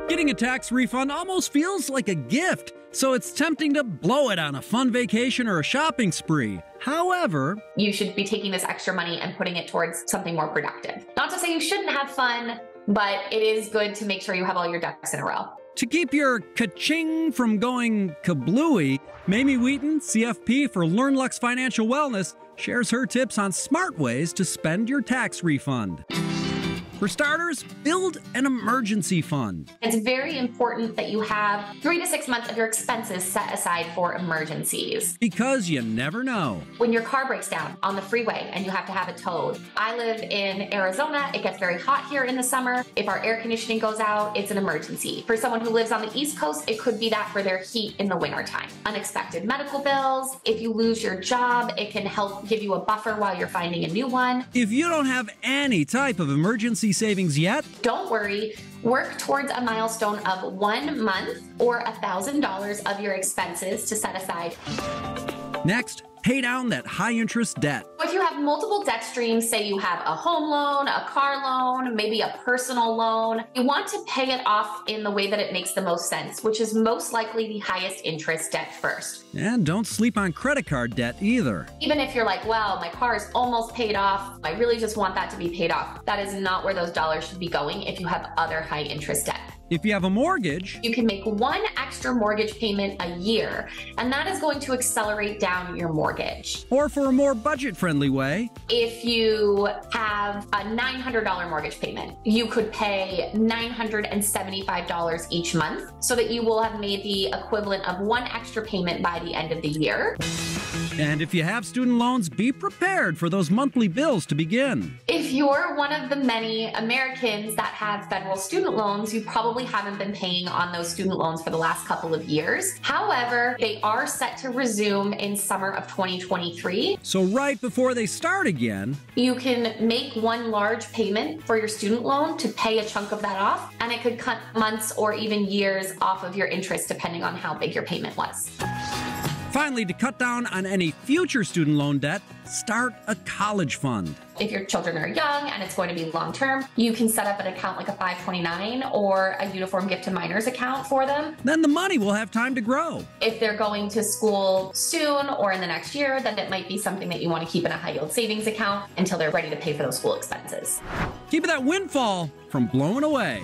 Getting a tax refund almost feels like a gift, so it's tempting to blow it on a fun vacation or a shopping spree. However, you should be taking this extra money and putting it towards something more productive. Not to say you shouldn't have fun, but it is good to make sure you have all your ducks in a row. to keep your ka-ching from going kablooey, Mamie Wheaton, CFP for LearnLux Financial Wellness, shares her tips on smart ways to spend your tax refund. For starters, build an emergency fund. It's very important that you have 3 to 6 months of your expenses set aside for emergencies. Because you never know. When your car breaks down on the freeway and you have to have it towed. I live in Arizona. It gets very hot here in the summer. If our air conditioning goes out, it's an emergency. For someone who lives on the East Coast, it could be that for their heat in the wintertime. Unexpected medical bills. If you lose your job, it can help give you a buffer while you're finding a new one. If you don't have any type of emergency savings yet, don't worry. Work towards a milestone of 1 month or $1,000 of your expenses to set aside. Next, pay down that high-interest debt. If you have multiple debt streams, say you have a home loan, a car loan, maybe a personal loan, you want to pay it off in the way that it makes the most sense, which is most likely the highest interest debt first. And don't sleep on credit card debt either. Even if you're like, well, my car is almost paid off, I really just want that to be paid off. That is not where those dollars should be going if you have other high interest debt. If you have a mortgage, you can make 1 extra mortgage payment a year, and that is going to accelerate down your mortgage. Or for a more budget-friendly way, if you have a $900 mortgage payment, you could pay $975 each month so that you will have made the equivalent of 1 extra payment by the end of the year. And if you have student loans, be prepared for those monthly bills to begin. If you're one of the many Americans that have federal student loans, you probably haven't been paying on those student loans for the last couple of years. However, they are set to resume in summer of 2023. So right before they start again, you can make 1 large payment for your student loan to pay a chunk of that off, and it could cut months or even years off of your interest depending on how big your payment was. Finally, to cut down on any future student loan debt, start a college fund. If your children are young and it's going to be long-term, you can set up an account like a 529 or a uniform gift to minors account for them. Then the money will have time to grow. If they're going to school soon or in the next year, then it might be something that you want to keep in a high-yield savings account until they're ready to pay for those school expenses. Keep that windfall from blowing away.